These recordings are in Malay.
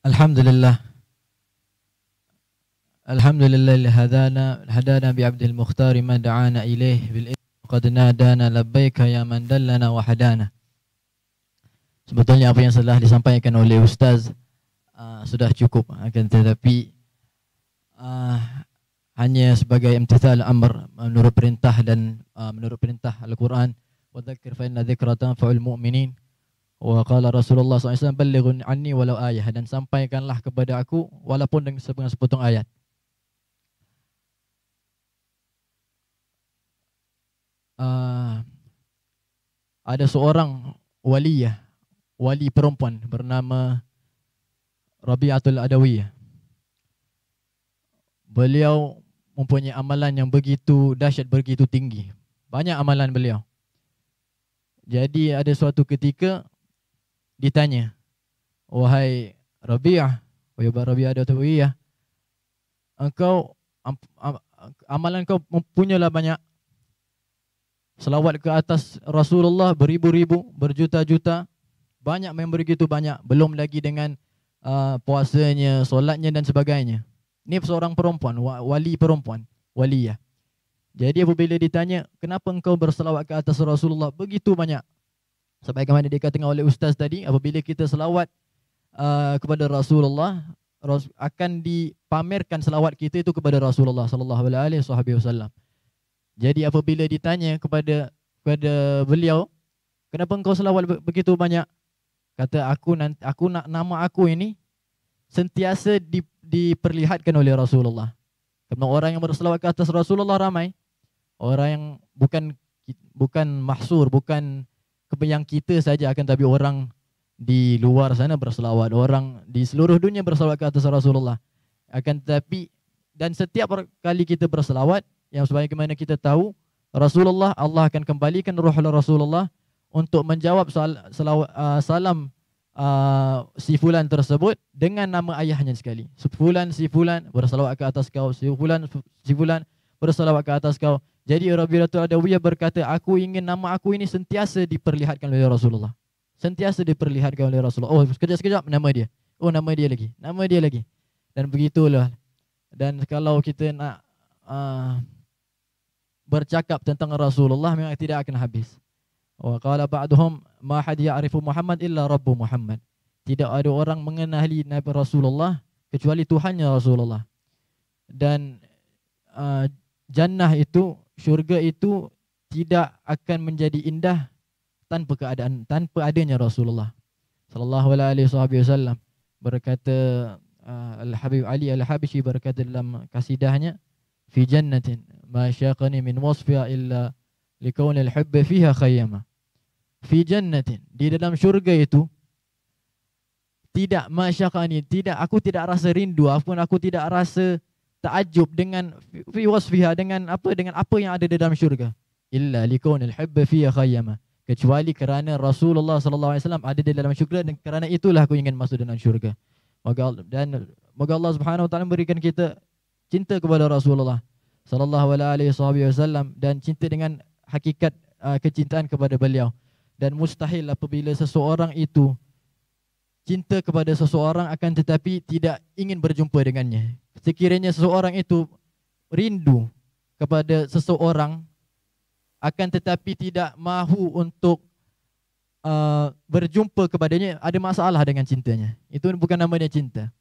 Alhamdulillah. Alhamdulillah hadana bi abdil mukhtar ma da'ana ilaih bil qad nadana labbaika ya man dallana wa hadana. Sebetulnya apa yang telah disampaikan oleh Ustaz sudah cukup, akan tetapi hanya sebagai imtithal amr menurut perintah dan menurut perintah Al-Quran, wa dzakir fa inna dzikra tanfa'ul mu'minin. Wa qala Rasulullah SAW, ballighun anni walau ayah, dan sampaikanlah kepada aku walaupun dengan sepotong ayat. Ada seorang wali perempuan bernama Rabi'atul Adawiyah. Beliau mempunyai amalan yang begitu dahsyat, begitu tinggi. Banyak amalan beliau. Jadi ada suatu ketika ditanya, wahai Rabi'ah, wahai Rabi'ah Adawiyah, engkau amalan kau mempunyalah banyak. Selawat ke atas Rasulullah beribu-ribu, berjuta-juta, banyak yang begitu banyak. Belum lagi dengan puasanya, solatnya dan sebagainya. Ini seorang perempuan, wali perempuan, waliyah. Jadi apabila ditanya, kenapa engkau berselawat ke atas Rasulullah begitu banyak? Sebagaimana dikatakan oleh Ustaz tadi, apabila kita selawat kepada Rasulullah, akan dipamerkan selawat kita itu kepada Rasulullah sallallahu alaihi wasallam. Jadi apabila ditanya kepada beliau, kenapa engkau selawat begitu banyak? Kata, aku nak nama aku ini sentiasa diperlihatkan oleh Rasulullah. Kerana orang yang berselawat ke atas Rasulullah ramai. Orang yang bukan mahsur, bukan yang kita saja, akan tapi orang di luar sana berselawat, orang di seluruh dunia berselawat ke atas Rasulullah. Akan tetapi, dan setiap kali kita berselawat, yang sebagaimana kita tahu, Rasulullah, Allah akan kembalikan ruh Rasulullah untuk menjawab salam si fulan tersebut dengan nama ayahnya sekali. Si fulan bersalawat ke atas kau, si fulan bersalawat ke atas kau. Jadi Rabi'atul Adawiyah berkata, aku ingin nama aku ini sentiasa diperlihatkan oleh Rasulullah. Sentiasa diperlihatkan oleh Rasulullah. Oh, sekejap nama dia. Oh, nama dia lagi. Dan begitulah. Dan kalau kita nak bercakap tentang Rasulullah, memang tidak akan habis. Wa qala ba'duhum ma had ya'rifu Muhammad illa Rabbu Muhammad. Tidak ada orang mengenali Nabi Rasulullah kecuali Tuhannya Rasulullah. Dan jannah itu, syurga itu tidak akan menjadi indah tanpa adanya Rasulullah sallallahu alaihi wasallam. Berkata Al-Habib Ali Al-Habishi, berkata dalam kasidahnya, fi jannatin ma syaqani min wasfiha illa likauni al-hubbi fiha khayyama. Fi jannatin, di dalam syurga itu, tidak masyaqani, aku tidak rasa rindu, aku tidak rasa takjub dengan fi wasfiha, dengan apa yang ada di dalam syurga, illa likauni al-hubbi fiha khayyama, kecuali kerana Rasulullah sallallahu alaihi wasallam ada di dalam syurga, dan kerana itulah aku ingin masuk dalam syurga. Moga Allah Subhanahu wa taala berikan kita cinta kepada Rasulullah sallallahu alaihi wasallam, dan cinta dengan hakikat kecintaan kepada beliau. Dan mustahil apabila seseorang itu cinta kepada seseorang akan tetapi tidak ingin berjumpa dengannya. Sekiranya seseorang itu rindu kepada seseorang akan tetapi tidak mahu untuk berjumpa kepadanya, ada masalah dengan cintanya. Itu bukan namanya cinta.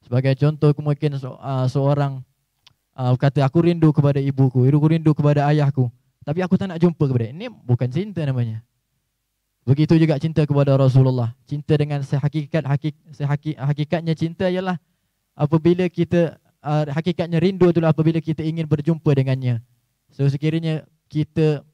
Sebagai contoh, mungkin seorang kata, aku rindu kepada ibuku, aku rindu kepada ayahku, tapi aku tak nak jumpa kepada dia. Ini bukan cinta namanya. Begitu juga cinta kepada Rasulullah. Cinta dengan hakikatnya cinta ialah apabila kita hakikatnya rindu itulah apabila kita ingin berjumpa dengannya. So sekiranya kita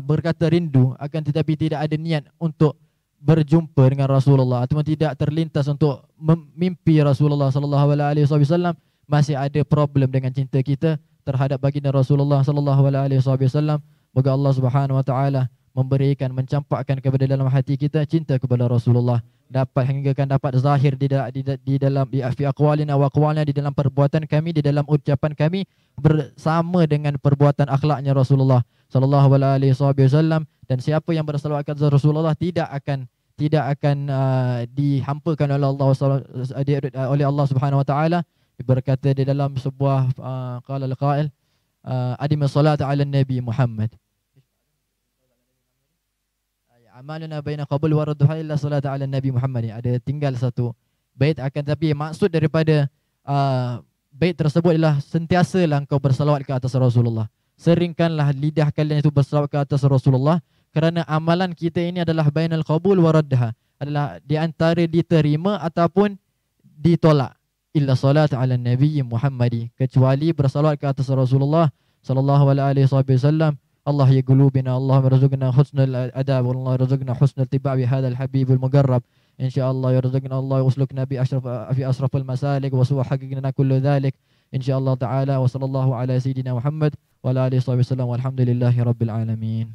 berkata rindu akan tetapi tidak ada niat untuk berjumpa dengan Rasulullah, atau tidak terlintas untuk memimpi Rasulullah sallallahu alaihi wasallam, masih ada problem dengan cinta kita terhadap baginda Rasulullah sallallahu alaihi wasallam. Moga Allah Subhanahu wa taala memberikan, mencampakkan kepada dalam hati kita cinta kepada Rasulullah, dapat zahir di dalam fi aqwalina wa aqwalina, di dalam perbuatan kami, di dalam ucapan kami, bersama dengan perbuatan akhlaknya Rasulullah sallallahu alaihi wasallam. Dan siapa yang berselawat kepada Rasulullah tidak tidak akan dihampakan oleh Allah Subhanahu wa taala. Berkata di dalam sebuah qala al-qail adim as-salata 'ala nabi Muhammad. Amaluna baina qabul wa radduha illa salata 'ala nabi Muhammad. Ada tinggal satu bait, akan tapi maksud daripada bait tersebut adalah sentiasalah engkau bersalawat ke atas Rasulullah. Seringkanlah lidah kalian itu bersalawat ke atas Rasulullah, kerana amalan kita ini adalah bainal qabul wa raddaha, adalah di antara diterima ataupun ditolak. Illa salat ala nabi Muhammadi, kecuali bersalawat ke atas Rasulullah sallallahu alaihi wasallam. Allah ya qulubina, Allah yarzuqna husnul adab, Allah yarzuqna husnul ittiba' bi hadzal habibul muqarrab. Insyaallah yarzuqna Allah uslukna bi asrafil masalik wa suwa haqiqina kullu dhalik. Insyaallah taala wa sallallahu ala sayidina Muhammad wa ala alihi wasallam walhamdulillahi rabbil alamin.